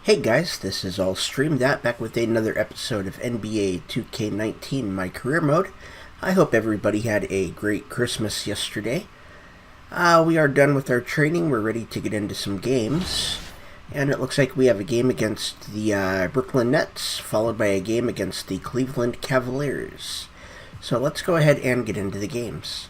Hey guys, this is All Stream That, back with another episode of NBA 2k19 MyCareer mode. I hope everybody had a great Christmas yesterday. We are done with our training, we're ready to get into some games. And it looks like we have a game against the Brooklyn Nets, followed by a game against the Cleveland Cavaliers. So let's go ahead and get into the games.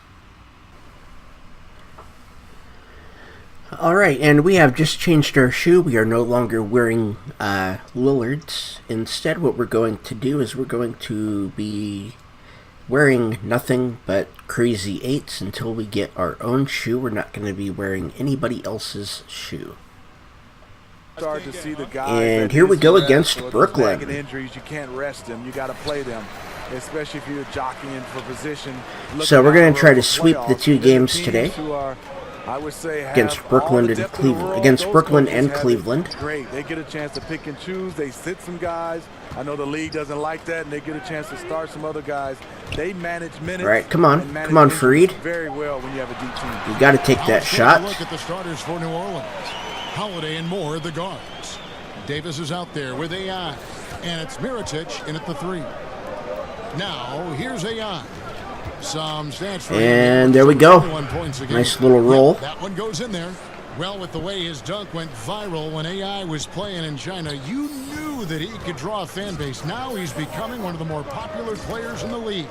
Alright, and we have just changed our shoe. We are no longer wearing Lillard's. Instead, what we're going to do is we're going to be wearing nothing but Crazy 8s until we get our own shoe. We're not going to be wearing anybody else's shoe. And here we go against Brooklyn. Injuries, you can't rest them. You got to play them, especially if you're jockeying for position. So we're going to try to sweep the two games today. I would say against Brooklyn and Cleveland. Against Brooklyn and Cleveland. Great. They get a chance to pick and choose. They sit some guys. I know the league doesn't like that, and they get a chance to start some other guys. They manage minutes. All right, come on, Fareed. Very well when you have a deep team. You got to take that shot. Look at the starters for New Orleans. Holiday and Moore, the guards. Davis is out there with AI, and it's Mirotic in at the 3. Now here's AI. And there we go. Nice little roll. Yep, that one goes in there. Well, with the way his dunk went viral when AI was playing in China, you knew that he could draw a fan base. Now he's becoming one of the more popular players in the league.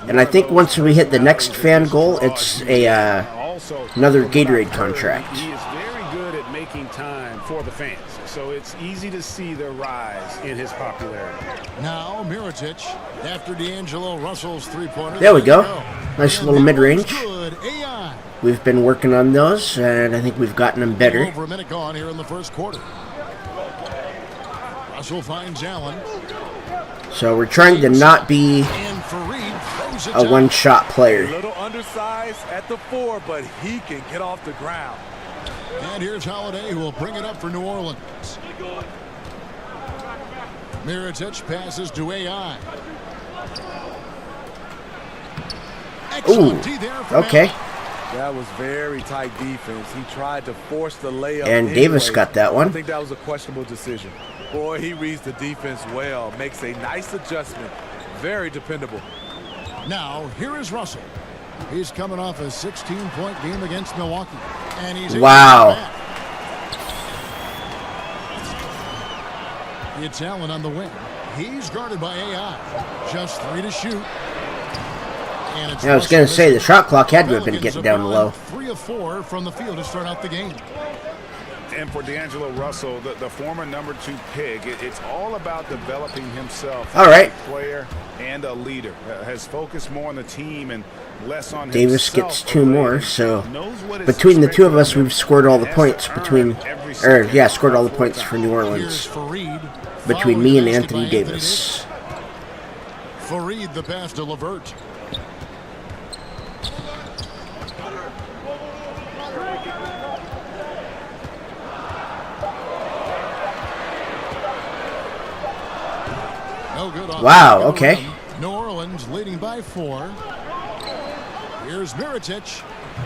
And I think once we hit the next fan goal, it's another Gatorade contract. He is very good at making time for the fans, so it's easy to see the rise in his popularity. Now Mirotic after D'Angelo Russell's three-pointer. There we go. Nice little mid-range. AI. We've been working on those, and I think we've gotten them better. Over a minute gone here in the first quarter. Russell finds Allen. So we're trying to not be a one-shot player. A little undersized at the 4, but he can get off the ground. And here's Holiday, who will bring it up for New Orleans. Mirotic passes to AI. Ooh, okay. That was very tight defense. He tried to force the layup. And Davis got that one. I think that was a questionable decision. Boy, he reads the defense well. Makes a nice adjustment. Very dependable. Now, here is Russell. He's coming off a 16-point game against Milwaukee. And he's wow. It's Allen on the wing. He's guarded by AI. Just 3 to shoot. And it's I was going to say, the shot clock had to have been getting down low. 3 of 4 from the field to start out the game. And for D'Angelo Russell, the former number 2 pick, it's all about developing himself as a player and a leader. Has focused more on the team and less on Davis himself. Gets 2 more, so between the two of us, we've scored all the points scored all the points for New Orleans. Between me and Anthony Davis. Fareed the pass to LeVert. No good on wow, okay. New Orleans leading by 4. Here's Mirotic.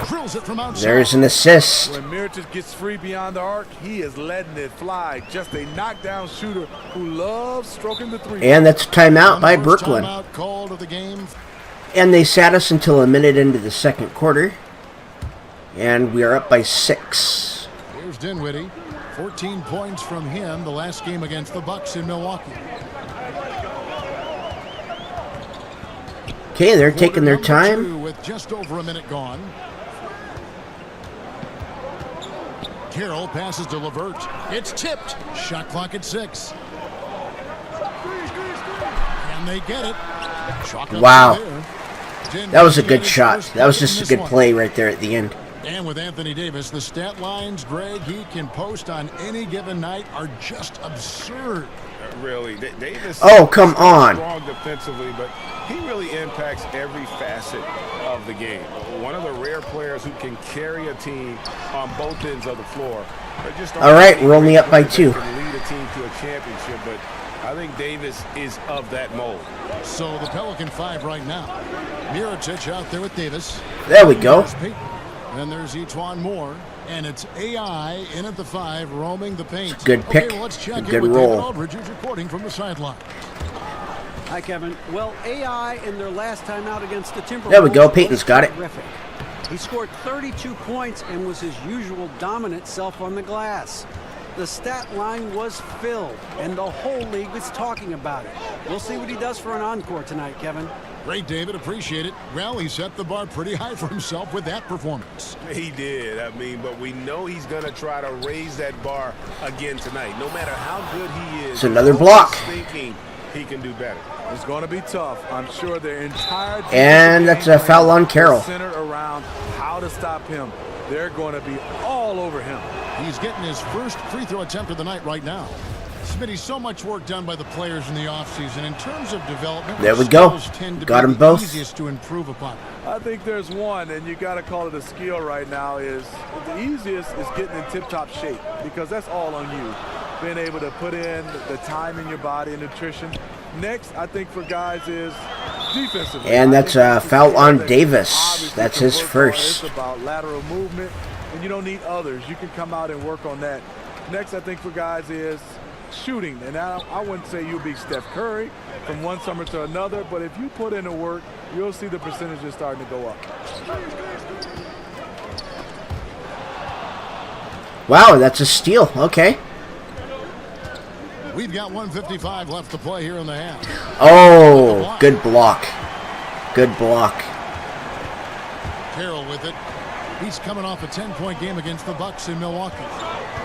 Drills it from outside. There's an assist. When Mirotic gets free beyond the arc, he is letting it fly. Just a knockdown shooter who loves stroking the 3. And that's a timeout by Brooklyn. Timeout called of the game. And they sat us until a minute into the second quarter. And we are up by 6. Here's Dinwiddie. 14 points from him the last game against the Bucks in Milwaukee. Okay, they're taking their time. With just over a minute gone. Carroll passes to LeVert. It's tipped. Shot clock at 6. And they get it. Wow. That was a good shot. That was just a good play right there at the end. And with Anthony Davis, the stat lines, Greg, he can post on any given night are just absurd. Really, Davis. Oh, come on. Strong defensively, but he really impacts every facet of the game. One of the rare players who can carry a team on both ends of the floor. All right, we're only up by 2. Can lead a team to a championship, but I think Davis is of that mold. So the Pelican 5 right now. Mirotic out there with Davis. There we go. And there's Etwan Moore. And it's AI in at the 5, roaming the paint. Good pick. Okay, well, let's check Good in with roll. David Aldridge, who's reporting from the sideline. Hi, Kevin. Well, AI in their last time out against the Timberwolves. There we go. Peyton's got it. Terrific. He scored 32 points and was his usual dominant self on the glass. The stat line was filled, and the whole league was talking about it. We'll see what he does for an encore tonight, Kevin. Great, David. Appreciate it. Well, he set the bar pretty high for himself with that performance. He did. I mean, but we know he's going to try to raise that bar again tonight. No matter how good he is. It's another block. Thinking he can do better. It's going to be tough. I'm sure their entire And that's a foul on Carroll. Centered around how to stop him. They're going to be all over him. He's getting his first free throw attempt of the night right now. Smitty, so much work done by the players in the offseason. In terms of development, there we go. Got them both. Easiest to improve upon. I think there's one, and you got to call it a skill right now, is the easiest is getting in tip-top shape, because that's all on you. Being able to put in the time in your body and nutrition. Next, I think for guys is defensively. And that's a foul on Davis. That's his first. It's about lateral movement, and you don't need others. You can come out and work on that. Next, I think for guys is shooting. And now I wouldn't say you'll be Steph Curry from one summer to another, but if you put in the work, you'll see the percentages starting to go up. Wow, that's a steal. Okay. We've got 1:55 left to play here in the half. Oh, good block. Good block. Carroll with it. He's coming off a 10-point game against the Bucks in Milwaukee.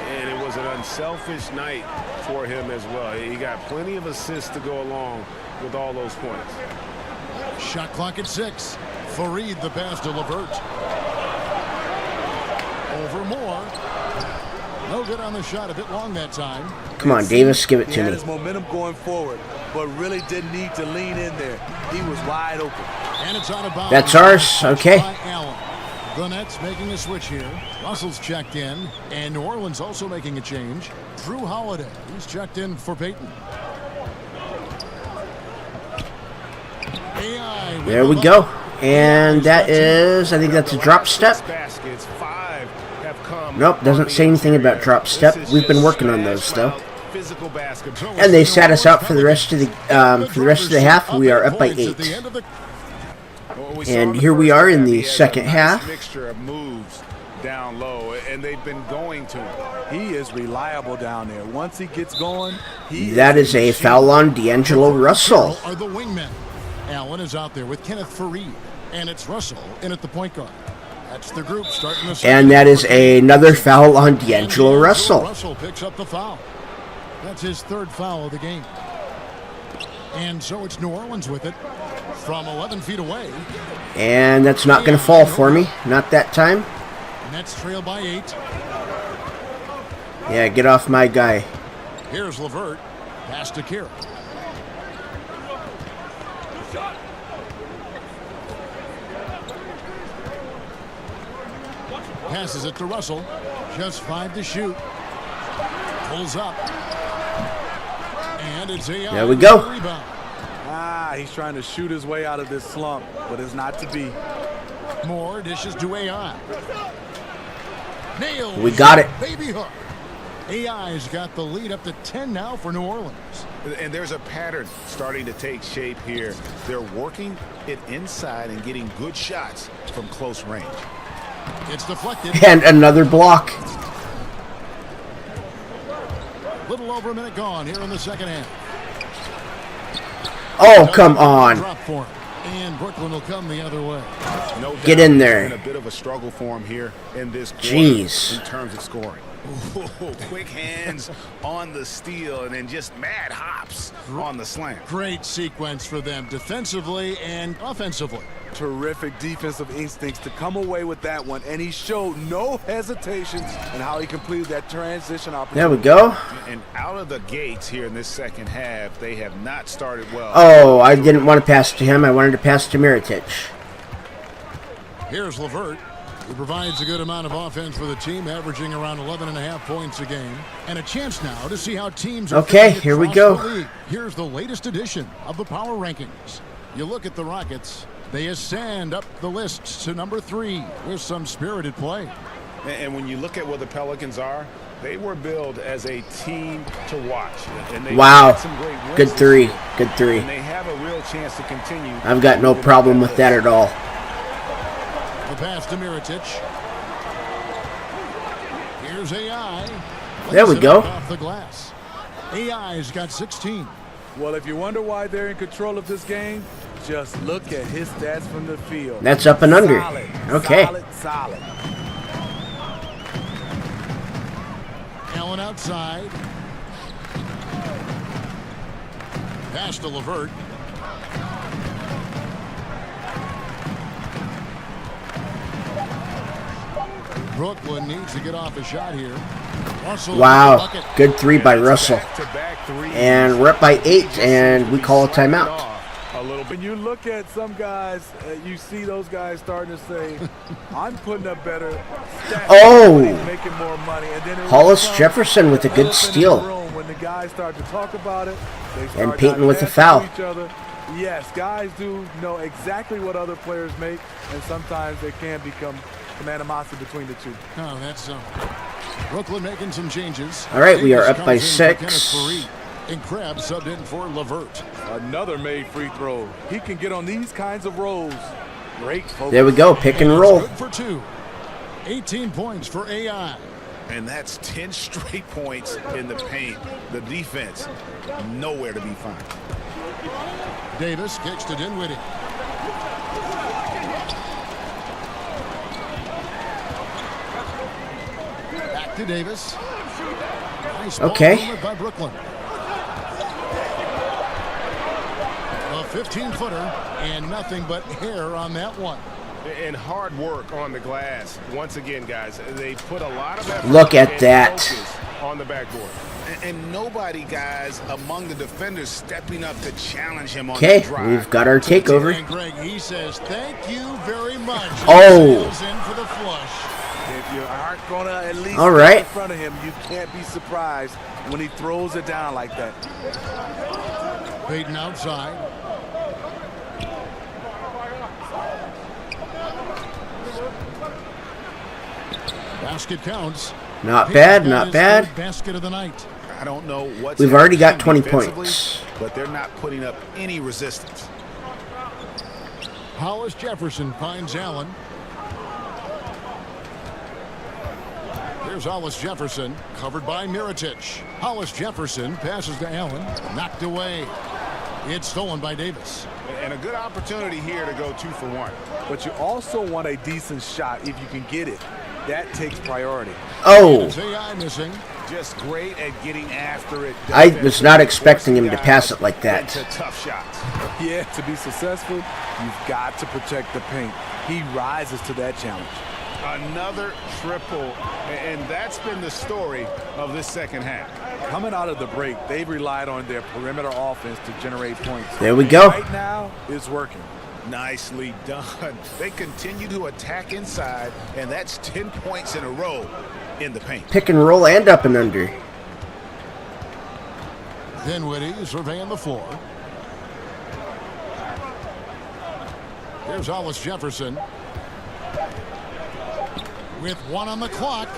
And it was an unselfish night for him as well. He got plenty of assists to go along with all those points. Shot clock at 6. Fareed the pass to LeVert. Over Moore. No good on the shot. A bit long that time. Come on, Davis, give it to He had me. his momentum going forward, but really didn't need to lean in there. He was wide open. And it's out of bounds. That's ours. Okay. By Allen. The Nets making a switch here. Russell's checked in, and New Orleans also making a change. Drew Holiday, he's checked in for Peyton. AI There we go. And that is, I think that's a drop step. Baskets, 5 have come. Nope, doesn't say anything about drop step. We've been working on those though. Physical basketball. And they sat us out for the rest of the half. We are up by 8. And here we are in the second half. Mixture of moves down low, and they've been going to him. He is reliable down there. Once he gets going, That is a foul on D'Angelo Russell. Are the wingmen. Allen is out there with Kenneth Fareed, and it's Russell in at the point guard. That's the group starting the And that is another foul on D'Angelo Russell. Russell picks up the foul. That's his 3rd foul of the game. And so it's New Orleans with it from 11 feet away. And that's not going to fall for me. Not that time. Nets trail by 8. Yeah, get off my guy. Here's LeVert. Pass to Carroll. Passes it to Russell. Just 5 to shoot. Pulls up. And it's AI. There we go. Rebound. he's trying to shoot his way out of this slump, but it's not to be. Moore dishes to AI. Nails. We got it. Baby hook. AI's got the lead up to 10 now for New Orleans. And there's a pattern starting to take shape here. They're working it inside and getting good shots from close range. It's deflected. And another block. Little over a minute gone here in the second half. Oh, come on. Drop for him. And Brooklyn will come the other way. No doubt Get in there. it's been a bit of a struggle for him here in this quarter Jeez. in terms of scoring. Ooh, quick hands on the steal and then just mad hops on the slam. Great sequence for them defensively and offensively. Terrific defensive instincts to come away with that one, and he showed no hesitation in how he completed that transition opportunity. There we go. And out of the gates here in this second half, they have not started well. Oh, I didn't want to pass to him. I wanted to pass to Mirotic. Here's LeVert, who provides a good amount of offense for the team, averaging around 11.5 points a game. And a chance now to see how teams are Okay, faring here we across go. the league. Here's the latest edition of the Power Rankings. You look at the Rockets, They ascend up the list to number 3 with some spirited play. And when you look at what the Pelicans are, they were billed as a team to watch. And they had some great wins Good three. Good three. And they have a real chance to continue. I've got no problem with that at all. The pass to Mirotic. Here's AI. There we go. Off the glass. AI's got 16. Well, if you wonder why they're in control of this game, just look at his stats from the field. That's up and under. Solid, okay. Solid. Allen outside. Pass to LeVert. Brooklyn needs to get off a shot here. Russell, wow. Good three by Russell. And we're up by 8, and we call a timeout. When you look at some guys, you see those guys starting to say, I'm putting up better stats, making more money. And then Hollis Jefferson with a good steal. When the guys start to talk about it, they start and Peyton with a foul. Each other. Yes, guys do know exactly what other players make, and sometimes there can become some animosity between the two. Oh, that's Brooklyn making some changes. All right, we are up by 6. And Krabs subbed in for LeVert. Another made free throw. He can get on these kinds of rolls. Great focus. There we go, pick and roll. Good for 2. 18 points for AI. And that's 10 straight points in the paint. The defense, nowhere to be found. Davis kicks to Dinwiddie. Back to Davis. Nice okay. By Brooklyn. A 15-footer and nothing but hair on that one. And hard work on the glass. Once again, guys, they put a lot of effort. Look at that. On the backboard. And nobody, guys, among the defenders stepping up to challenge him on the drive. Okay, we've got our takeover. And Greg, he says, thank you very much. Oh. In for the flush. If you aren't going to at least all right. in front of him, you can't be surprised when he throws it down like that. Peyton outside. Basket counts. Not bad, not bad. Basket of the night. I don't know what's We've already got 20 points. But they're not putting up any resistance. Hollis Jefferson finds Allen. Here's Hollis Jefferson, covered by Mirotic. Hollis Jefferson passes to Allen, knocked away. It's stolen by Davis. And a good opportunity here to go 2 for 1. But you also want a decent shot if you can get it. That takes priority. Oh. AI missing. Just great at getting after it. I was not expecting him to pass it like that. Tough shots. Yeah, to be successful, you've got to protect the paint. He rises to that challenge. Another triple, and that's been the story of this second half. Coming out of the break, they've relied on their perimeter offense to generate points. There we go. Right now, it's working. Nicely done. They continue to attack inside, and that's 10 points in a row in the paint. Pick and roll and up and under. Dinwiddie surveying the floor. Here's Hollis Jefferson. With 1 on the clock.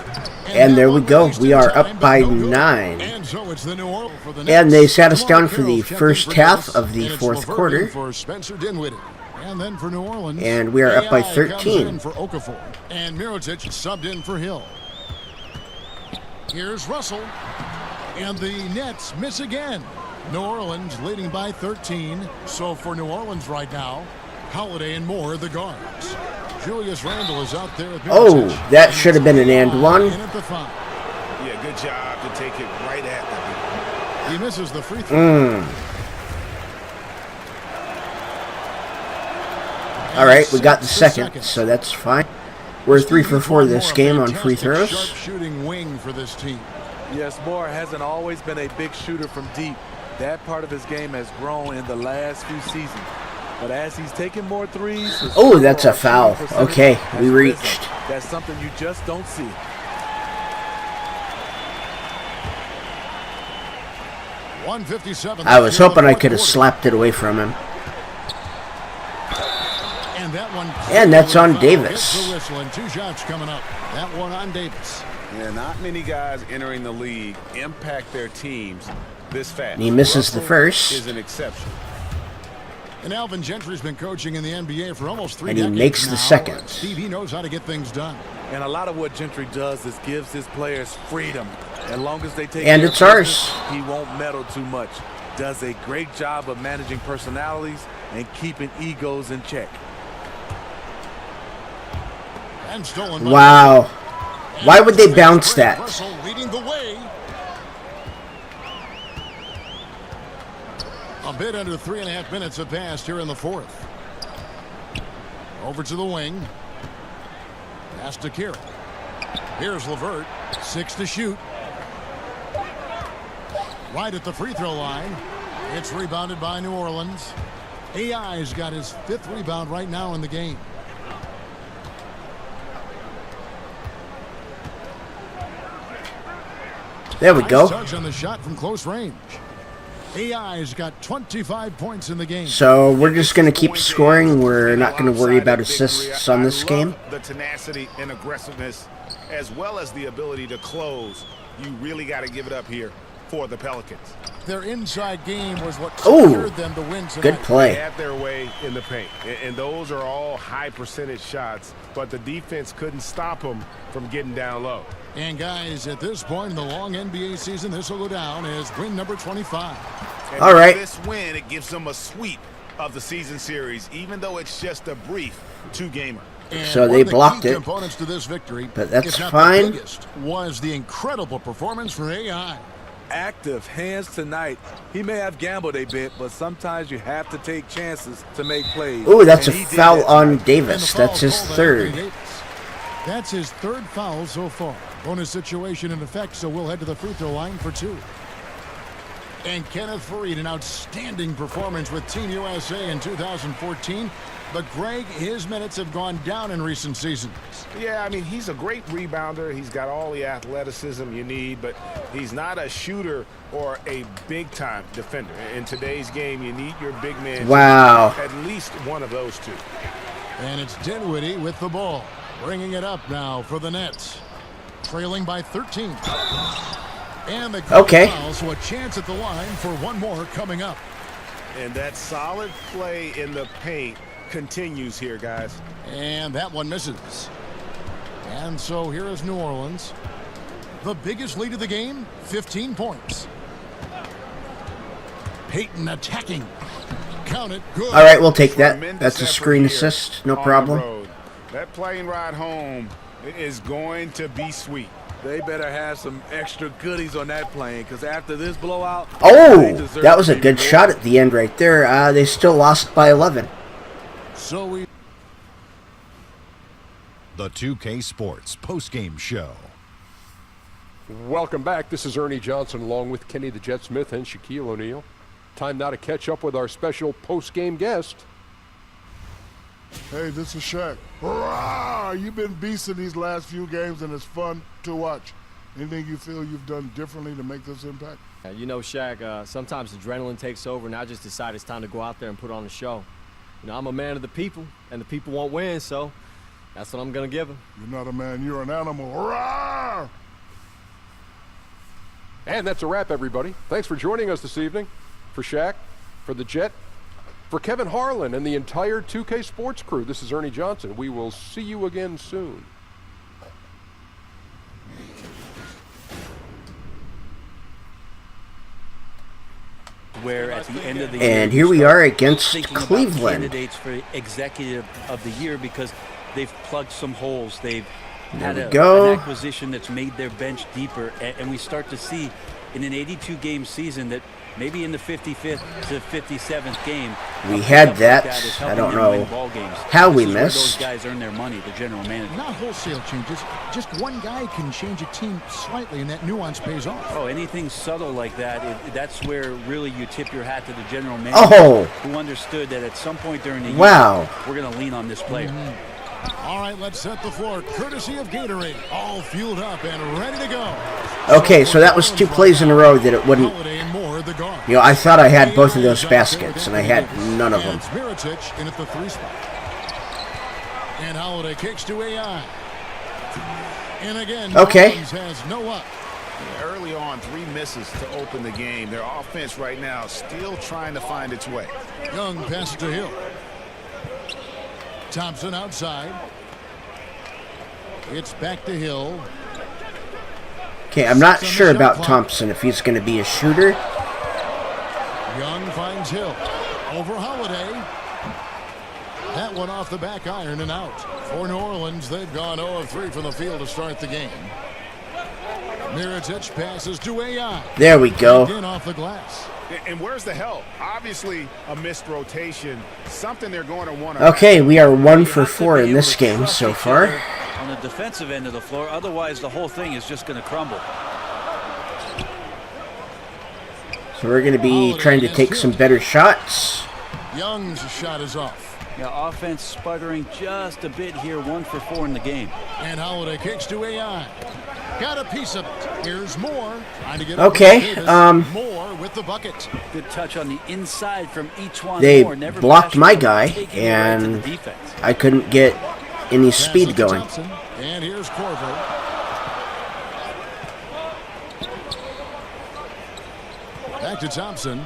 And there we go. We are up by 9. And so it's the New Orleans for the and they sat us down for the first half of the fourth quarter. For Spencer Dinwiddie. And then for New Orleans. And we are up by 13. For Okafor. And Mirotic subbed in for Hill. Here's Russell. And the Nets miss again. New Orleans leading by 13. So for New Orleans right now, Holiday and Moore, the guards. Julius Randle is out there. Oh, that should have been an and one. Yeah, good job to take it right at them. He misses the free throw. All right, we got the second, so that's fine. We're 3 for 4 this game on free throws. Sharp shooting wing for this team. Yes, Moore hasn't always been a big shooter from deep. That part of his game has grown in the last few seasons. But as he's taking more threes... Oh, that's a foul. Okay, we reached. That's something you just don't see. .157. I was hoping I could have slapped it away from him. And that's on Davis. Gets the whistle and 2 shots coming up. That one on Davis. Yeah, not many guys entering the league impact their teams this fast. And he misses the first. Is an exception. And Alvin Gentry's been coaching in the NBA for almost 3 And he decades makes now. the second. Steve, he knows how to get things done. And a lot of what Gentry does is gives his players freedom. As long as they take And care it's of ours. business, he won't meddle too much. Does a great job of managing personalities and keeping egos in check. And stolen by Wow. Why would they bounce that? Russell leading the way. A bit under 3.5 minutes have passed here in the fourth. Over to the wing. Pass to Carey. Here's LeVert. 6 to shoot. Right at the free throw line. It's rebounded by New Orleans. AI's got his 5th rebound right now in the game. There we go. Nice touch on the shot from close range. AI's got 25 points in the game. So we're just going to keep scoring. We're not going to worry about assists on this game. The tenacity and aggressiveness, as well as the ability to close. You really got to give it up here for the Pelicans. Their inside game was what Ooh, secured them to win tonight. good play. They had their way in the paint, and those are all high percentage shots, but the defense couldn't stop them from getting down low. And guys, at this point in the long NBA season, this will go down as win number 25. And all right. This win, it gives them a sweep of the season series, even though it's just a brief 2-gamer. And So one they of the blocked key it. components to this victory, But that's if not fine. The biggest, was the incredible performance for AI. Active hands tonight. He may have gambled a bit, but sometimes you have to take chances to make plays. Ooh, that's a And he did foul that on tonight. And the Davis. foul That's his called on third. Anthony Davis. That's his 3rd foul so far. Bonus situation in effect, so we'll head to the free throw line for 2. And Kenneth Faried, an outstanding performance with Team USA in 2014. But Greg, his minutes have gone down in recent seasons. Yeah, I mean, he's a great rebounder. He's got all the athleticism you need, but he's not a shooter or a big-time defender. In today's game, you need your big man. Wow. At least one of those two. And it's Dinwiddie with the ball. Bringing it up now for the Nets. Trailing by 13. And the Okay. foul, so a chance at the line for one more coming up. And that solid play in the paint continues here, guys. And that one misses. And so here is New Orleans. The biggest lead of the game, 15 points. Payton attacking. Count it. Good. All right, we'll take that. Tremendous That's a effort screen here assist. No on the problem. road. That plane ride home is going to be sweet. They better have some extra goodies on that plane, because after this blowout, they Oh, deserve that was to a be good rewarded. shot at the end right there. They still lost by 11. So we The 2K Sports postgame show. Welcome back. This is Ernie Johnson along with Kenny the Jet Smith and Shaquille O'Neal. Time now to catch up with our special post-game guest. Hey, this is Shaq. Hurrah! You've been beasting these last few games, and it's fun to watch. Anything you feel you've done differently to make this impact? You know, Shaq, sometimes adrenaline takes over, and I just decide it's time to go out there and put on a show. You know, I'm a man of the people, and the people won't win, so that's what I'm going to give them. You're not a man, you're an animal. Hurrah! And that's a wrap, everybody. Thanks for joining us this evening. For Shaq, for the Jet, for Kevin Harlan and the entire 2K Sports crew, this is Ernie Johnson. We will see you again soon. Where at the end of the year, And here we are against thinking about Cleveland. candidates for executive of the year because they've plugged some holes. They've had we go. an acquisition that's made their bench deeper, and we start to see in an 82-game season that maybe in the 55th to 57th game, We a had pickup that. like is I helping don't them know win ball games. how we This is where missed. those guys earn their money, the general manager. not wholesale changes. Just one guy can change a team slightly, and that nuance pays off. Oh, anything subtle like that, that's where really you tip your hat to the general manager Oh. who understood that at some point during the Wow. year, we're going to lean on this player. All right, let's set the floor. Courtesy of Gatorade. All fueled up and ready to go. Okay, so that was 2 plays in a row that it wouldn't. Holiday and more, the guard. You know, I thought I had both of those baskets, and I had none of them. And it's Mirotic in at the 3 spot. And Holiday kicks to AI. And again, okay. Has no up. Early on, 3 misses to open the game. Their offense right now still trying to find its way. Young passes to Hill. Thompson outside. It's back to Hill. Okay, I'm not sure about Thompson, if he's going to be a shooter. Young finds Hill. Over Holiday. That one off the back iron and out. For New Orleans, they've gone 0 of 3 from the field to start the game. Mirotic passes to AI. There we go. Again off the glass. And where's the help? Obviously, a missed rotation. Something they're going to want to... Okay, we are 1 for 4 in this game so far. On the defensive end of the floor, otherwise the whole thing is just going to crumble. So we're going to be trying to take some better shots. Young's shot is off. Yeah, offense sputtering just a bit here, 1 for 4 in the game. And Holiday kicks to AI. Got a piece of it. Here's Moore. Trying to get okay, Moore with the bucket. Good touch on the inside from each one. They Moore, never blocked my guy, and I couldn't get any speed going. And here's Corver. Back to Thompson.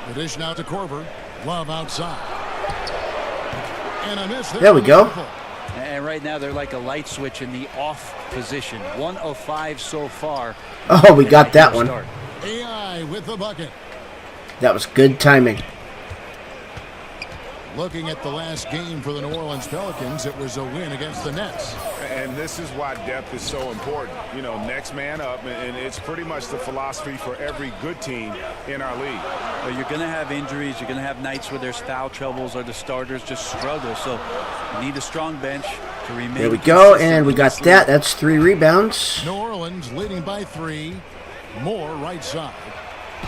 The dish now to Corver. Love outside. And a miss there we go. And right now they're like a light switch in the off position. 1 of 5 so far. Oh, we got that one. AI with the bucket. That was good timing. Looking at the last game for the New Orleans Pelicans, it was a win against the Nets. And this is why depth is so important. You know, next man up, and it's pretty much the philosophy for every good team in our league. Well, you're going to have injuries. You're going to have nights where there's foul troubles or the starters just struggle. So you need a strong bench to remain. There we go, and we got that. That's 3 rebounds. New Orleans leading by 3. Moore right side.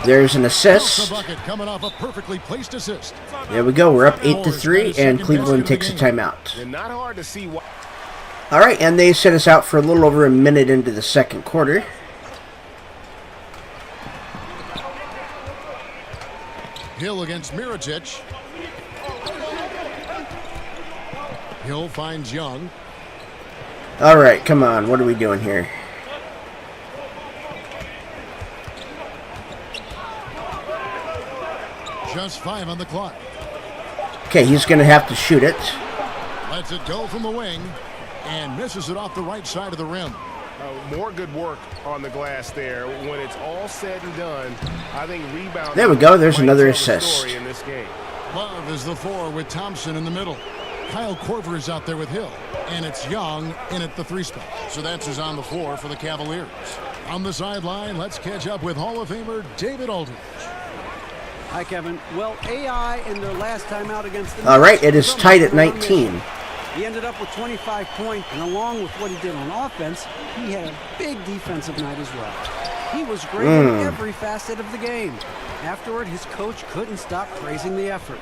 There's an assist. Coming off a perfectly placed assist. There we go. We're up 8-3, and Cleveland takes a timeout. And not hard to see why. All right, and they set us out for a little over a minute into the second quarter. Hill against Mirotic. Hill finds Young. All right, come on. What are we doing here? Just 5 on the clock. Okay, he's going to have to shoot it. Lets it go from the wing and misses it off the right side of the rim. More good work on the glass there. When it's all said and done, I think rebound. There we go. There's another assist. In this game. Love is the 4 with Thompson in the middle. Kyle Korver is out there with Hill. And it's Young in at the 3 spot. So that's who's on the floor for the Cavaliers. On the sideline, let's catch up with Hall of Famer David Aldridge. Hi, Kevin. Well, AI in their last time out against the All right, it is tied at 19. He ended up with 25 points, and along with what he did on offense, he had a big defensive night as well. He was great in every facet of the game. Afterward, his coach couldn't stop praising the effort.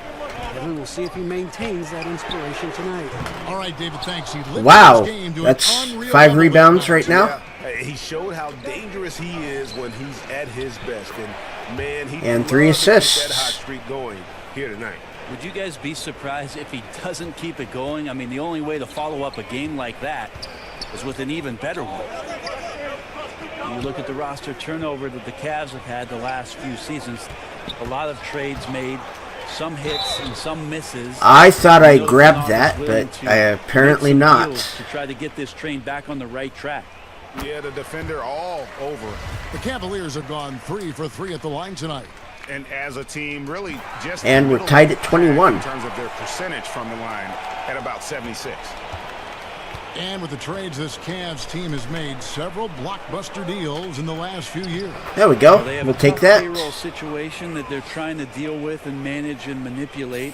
Kevin will see if he maintains that inspiration tonight. All right, David, thanks. Wow, that's 5 rebounds right now. Yeah, he showed how dangerous he is when he's at his best. And, man, he and 3 assists. Keep that hot streak going here tonight. Would you guys be surprised if he doesn't keep it going? I mean, the only way to follow up a game like that is with an even better one. You look at the roster turnover that the Cavs have had the last few seasons. A lot of trades made, some hits and some misses. I thought I grabbed that, but apparently not. To try to get this train back on the right track. Yeah, the defender all over. The Cavaliers have gone 3 for 3 at the line tonight. And as a team, really just... And we're tied at 21. In terms of their percentage from the line at about 76. And with the trades this Cavs team has made, several blockbuster deals in the last few years. There we go. They have we'll a take tough that. payroll situation that they're trying to deal with and manage and manipulate.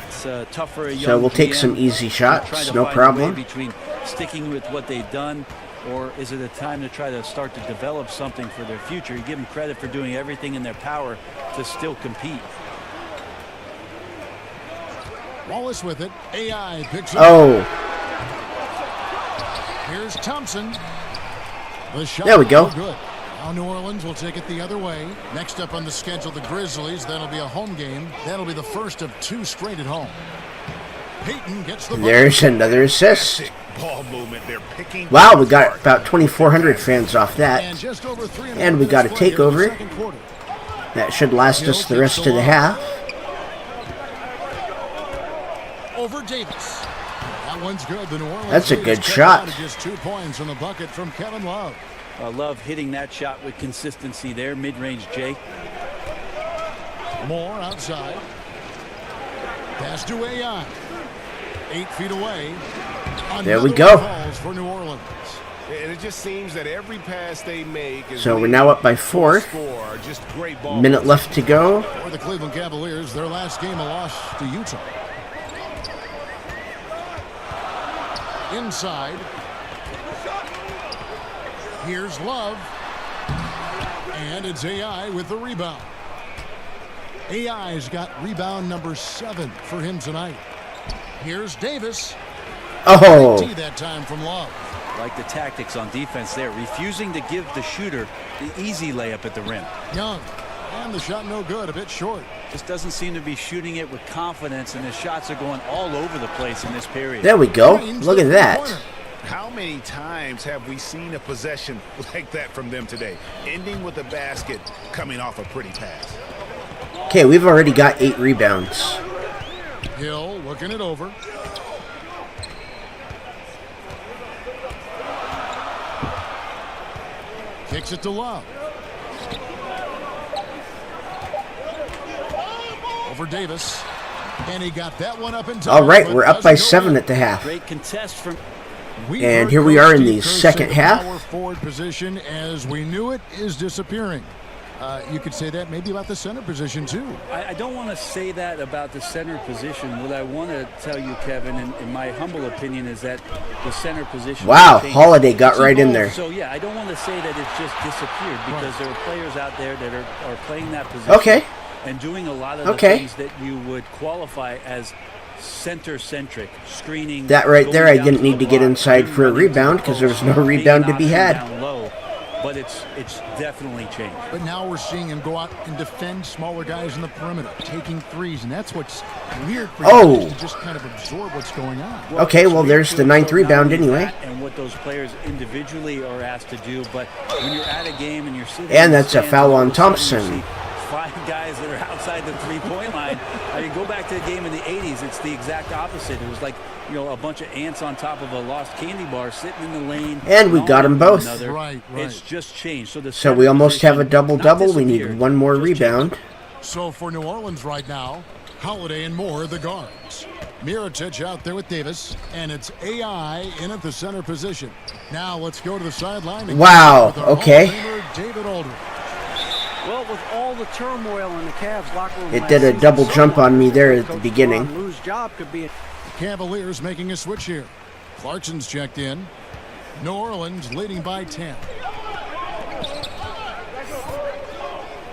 It's tough for a young So we'll take GM some easy shots, to no find a way problem. between sticking with what they've done, or is it a time to try to start to develop something for their future? You give them credit for doing everything in their power to still compete. Wallace with it. AI picks up. Oh. Here's Thompson. The shot There we go. good. Now New Orleans will take it the other way. Next up on the schedule, the Grizzlies. That'll be a home game. That'll be the first of 2 straight at home. Peyton gets the There's another assist. Ball movement. They're picking. Wow, we got about 2,400 fans off that. And we got a takeover. That should last us the rest of the half. Over Davis. That one's good. The New Orleans That's a good shot. Just 2 points from the bucket from Kevin Love. Love hitting that shot with consistency there, mid-range Jay. Moore outside. Pass to AI. 8 feet away. There we go. For New Orleans. And it just seems that every pass they make is So we're now up by 4. Just great ball. Minute left to go. For the Cleveland Cavaliers, their last game a loss to Utah. Inside. Here's Love. And it's AI with the rebound. AI's got rebound number 7 for him tonight. Here's Davis. Oh. That time from Love. Like the tactics on defense there, refusing to give the shooter the easy layup at the rim. Young. And the shot no good, a bit short. Just doesn't seem to be shooting it with confidence, and his shots are going all over the place in this period. There we go. Look at that. How many times have we seen a possession like that from them today? Ending with a basket, coming off a pretty pass. Okay, we've already got 8 rebounds. Hill looking it over. Kicks it to Love. Over Davis. And he got that one up in time. All right, we're up by 7 at the half. Great contest from... And here we are in the second half. Our forward position, as we knew it, is disappearing. You could say that maybe about the center position, too. I don't want to say that about the center position. What I want to tell you, Kevin, in my humble opinion, is that the center position... Wow, Holiday got right in there. So, yeah, I don't want to say that it's just disappeared, because there are players out there that are playing that position. Okay. And doing a lot of the things that you would qualify as center-centric, screening. That right there, I didn't need to get inside for a rebound because there was no rebound to be had. But it's definitely changed. But now we're seeing him go out and defend smaller guys in the perimeter, taking threes, and that's what's weird for you to just kind of absorb what's going on. Okay, well, there's the 9th rebound anyway. And what those players individually are asked to do, but when you're at a game and you're sitting... And that's a foul on Thompson. 5 guys that are outside the three-point line. I mean, go back to the game in the 80s. It's the exact opposite. It was like, you know, a bunch of ants on top of a lost candy bar sitting in the lane. And we got them both. Right. It's just changed. So we almost have a double-double. We need 1 more rebound. So for New Orleans right now, Holiday and Moore, the guards. Mirotic out there with Davis, and it's AI in at the center position. Now let's go to the sideline. Wow, okay. David Aldridge. Well, with all the turmoil in the Cavs locker room, It did a double jump on me there at the beginning. Lou's job could be. Cavaliers making a switch here. Clarkson's checked in. New Orleans leading by 10.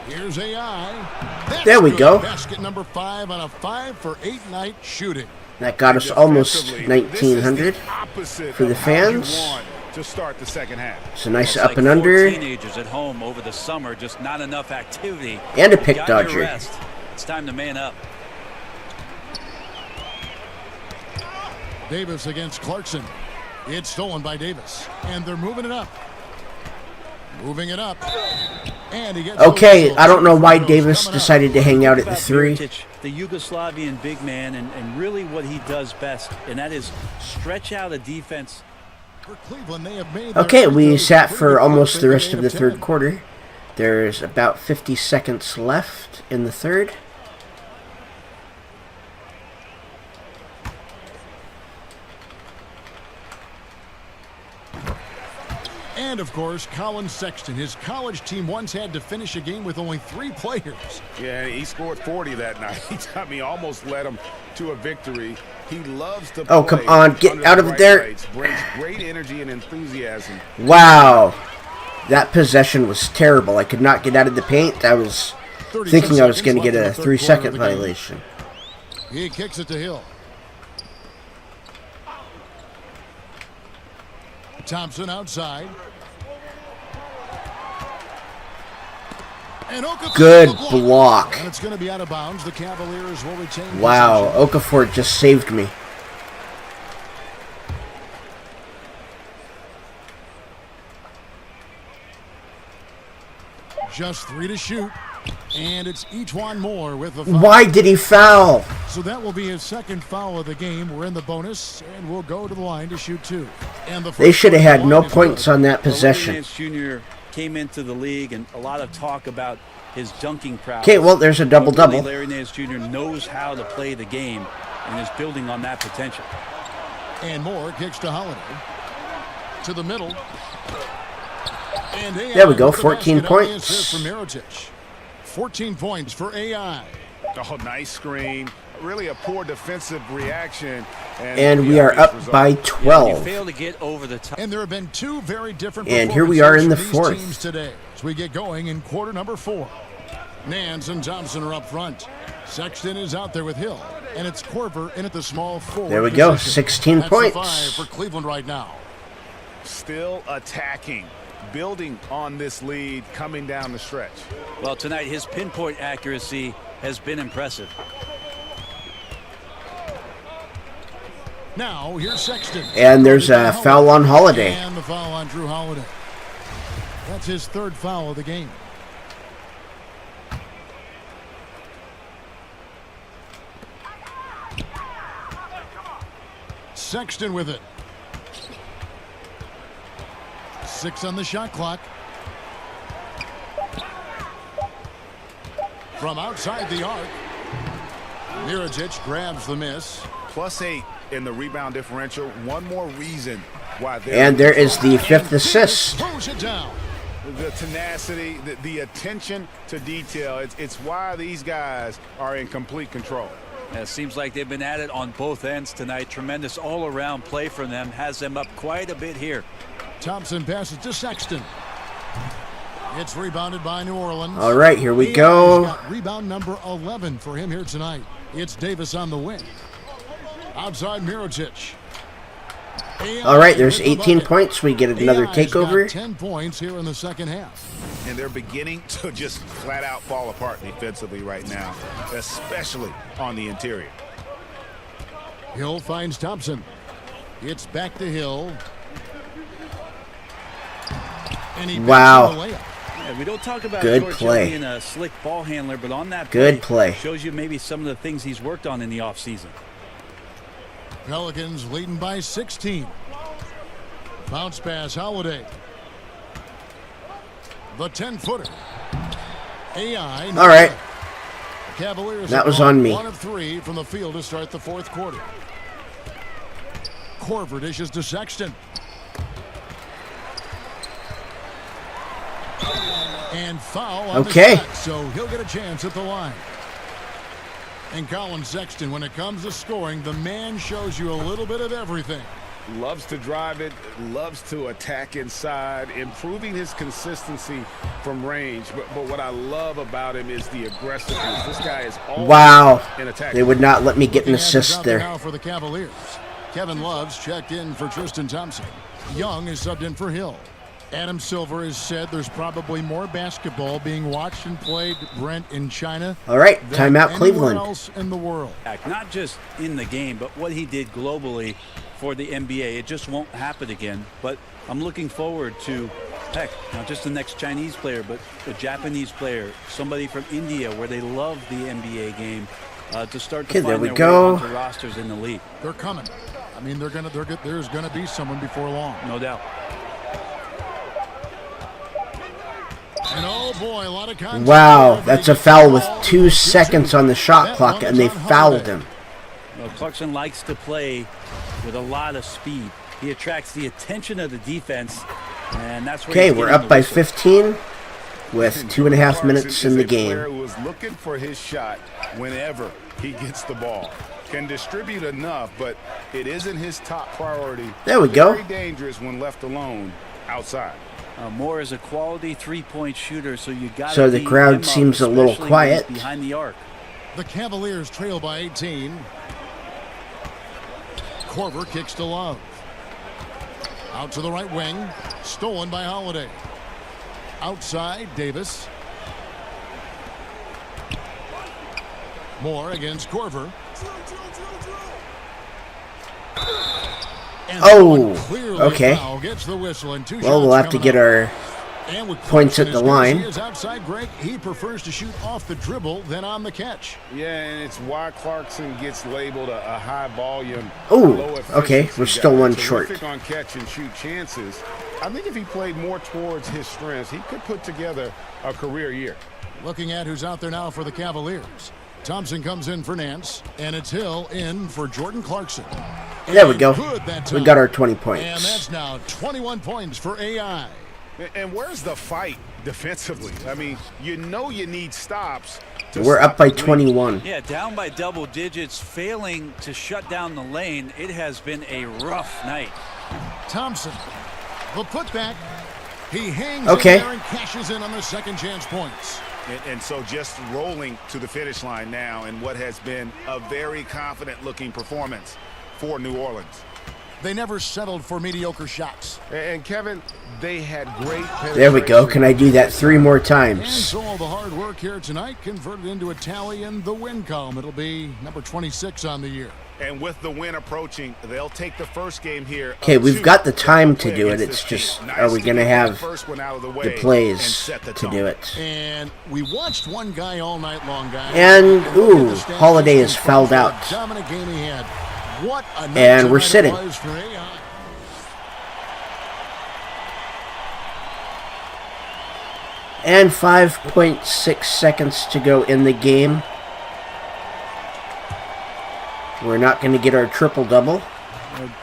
Here's AI. There we go. Basket number 5 on a 5-for-8 night shooting. That got us almost 1,900 for the fans. To start the second half. It's a nice up and under. Teenagers at home over the summer, just not enough activity. And a pick dodger. It's time to man up. Davis against Clarkson. It's stolen by Davis. And they're moving it up. Moving it up. And he gets okay, I don't know why Davis decided to hang out at the 3. The Yugoslavian big man, and really what he does best, and that is stretch out a defense. Okay, we sat for almost the rest of the 3rd quarter. There's about 50 seconds left in the 3rd. And, of course, Colin Sexton. His college team once had to finish a game with only 3 players. Yeah, he scored 40 that night. I mean, almost led him to a victory. He loves to play. Oh, come on. Get out of there. Brings great energy and enthusiasm. Wow. That possession was terrible. I could not get out of the paint. I was thinking I was going to get a 3-second violation. He kicks it to Hill. Thompson outside. Good block. And it's going to be out of bounds. The Cavaliers will retain Wow, possession. Okafor just saved me. Just 3 to shoot. And it's each one more with the foul. Why did he foul? So that will be his second foul of the game. We're in the bonus, and we'll go to the line to shoot 2. And the They should have had no points on that possession. Nance Jr. came into the league, and a lot of talk about his dunking prowess. Okay, well, there's a double-double. Larry Nance Jr. knows how to play the game and is building on that potential. And Moore kicks to Holiday. To the middle. And There we go, 14 points. For Mirotic. 14 points for AI. Oh, nice screen. Really a poor defensive reaction. And we are up by 12. You fail to get over the top. And there have been 2 very different And here we are in the performances from these fourth. teams today as we get going in quarter number 4. Nance and Thompson are up front. Sexton is out there with Hill. And it's Korver in at the small forward There we go, position. 16 That's points. The 5 for Cleveland right now. Still attacking, building on this lead coming down the stretch. Well, tonight his pinpoint accuracy has been impressive. Now, here's Sexton. And there's a foul on Holiday. And the foul on Drew Holiday. That's his 3rd foul of the game. Sexton with it. 6 on the shot clock. From outside the arc, Mirotic grabs the miss. +8 in the rebound differential. One more reason why they're... And there is the 5th assist. Throws it down. The tenacity, the attention to detail. It's why these guys are in complete control. It seems like they've been at it on both ends tonight. Tremendous all-around play from them. Has them up quite a bit here. Thompson passes to Sexton. It's rebounded by New Orleans. All right, here we He's go. got rebound number 11 for him here tonight. It's Davis on the wing. Outside Mirotic. All right, there's 18 points. We get another AI's got takeover. 10 points here in the second half. And they're beginning to just flat out fall apart defensively right now, especially on the interior. Hill finds Thompson. It's back to Hill. And he Wow. makes the layup. Yeah, we don't talk about Good George play. being a slick ball handler, but on that Good play. shows you maybe some of the things he's worked on in the offseason. Pelicans leading by 16. Bounce pass, Holiday. The 10-footer. AI. All right. Cavaliers That was have on me. 1 of 3 from the field to start the 4th quarter. Korver dishes to Sexton. And foul on Okay. the shot, so he'll get a chance at the line. And Colin Sexton, when it comes to scoring, the man shows you a little bit of everything. Loves to drive it, loves to attack inside, improving his consistency from range. But what I love about him is the aggressiveness. This guy is always Wow. in attack. They would not let me get an Looking at the assist top there. Now for the Cavaliers. Kevin Love's checked in for Tristan Thompson. Young is subbed in for Hill. Adam Silver has said there's probably more basketball being watched and played, Brent, in China. All right, than timeout anywhere Cleveland. else in the world. Not just in the game, but what he did globally for the NBA. It just won't happen again. But I'm looking forward to, heck, not just the next Chinese player, but a Japanese player, somebody from India where they love the NBA game, to start to Okay, there find we their go. way onto rosters in the league. They're coming. I mean, there's going to be someone before long. No doubt. And oh boy, a lot of contact. Wow, that's a foul with 2 seconds on the shot clock, and they fouled him. Well, Clarkson likes to play with a lot of speed. He attracts the attention of the defense, and that's where Okay, he's we're getting up the by whistle. 15 with 2.5 minutes in the Clarkson is a player game. who is looking for his shot whenever he gets the ball. Can distribute enough, but it isn't his top priority. There we go. Very dangerous when left alone outside. Moore is a quality three-point shooter, so you got. So the crowd seems a little quiet. Behind the arc. The Cavaliers trail by 18. Korver kicks to Love. Out to the right wing. Stolen by Holiday. Outside, Davis. Moore against Corver. And okay. gets the whistle and two Well, we'll have to get our points at the line. He is outside Greg. He prefers to shoot off the dribble than on the catch. Yeah, and it's why Clarkson gets labeled a high volume. Oh, okay. We're still one short. On catch and shoot chances. I think if he played more towards his strengths, he could put together a career year. Looking at who's out there now for the Cavaliers. Thompson comes in for Nance, and it's Hill in for Jordan Clarkson. There we go. We got our 20 points. And that's now 21 points for AI. And where's the fight defensively? I mean, you know you need stops. We're up by 21. Yeah, down by double digits, failing to shut down the lane. It has been a rough night. Thompson, the putback. He hangs in there and cashes in on the second chance points. And so just rolling to the finish line now in what has been a very confident-looking performance for New Orleans. They never settled for mediocre shots. And Kevin, they had great penetration. There we go. Can I do that 3 more times? And so all the hard work here tonight converted into a tally in the win column. It'll be number 26 on the year. And with the win approaching, they'll take the first game here. Okay, we've got the time to do it. It's just, are we going to have the plays to do it? And we watched one guy all night long, guys. And, ooh, Holiday is fouled out. Dominant game he had. What a night and we're sitting. For AI. And 5.6 seconds to go in the game. We're not going to get our triple-double.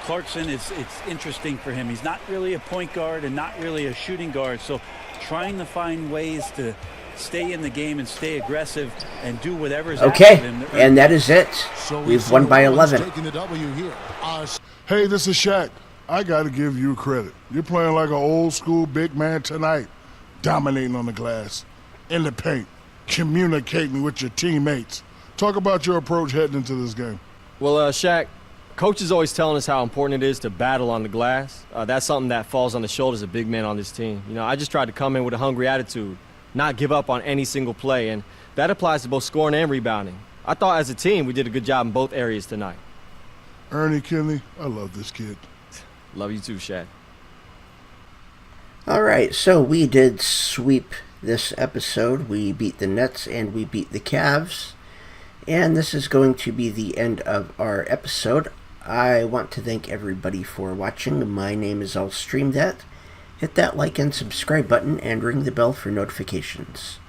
Clarkson, it's interesting for him. He's not really a point guard and not really a shooting guard. So trying to find ways to stay in the game and stay aggressive and do whatever's okay, him. And that is it. We've won by 11. Hey, this is Shaq. I got to give you credit. You're playing like an old-school big man tonight, dominating on the glass, in the paint, communicating with your teammates. Talk about your approach heading into this game. Well, Shaq, Coach is always telling us how important it is to battle on the glass. That's something that falls on the shoulders of big men on this team. You know, I just tried to come in with a hungry attitude, not give up on any single play, and that applies to both scoring and rebounding. I thought as a team we did a good job in both areas tonight. Ernie Kinley, I love this kid. Love you too, Shaq. All right, so we did sweep this episode. We beat the Nets and we beat the Cavs. And this is going to be the end of our episode. I want to thank everybody for watching. My name is All Stream That. Hit that like and subscribe button and ring the bell for notifications.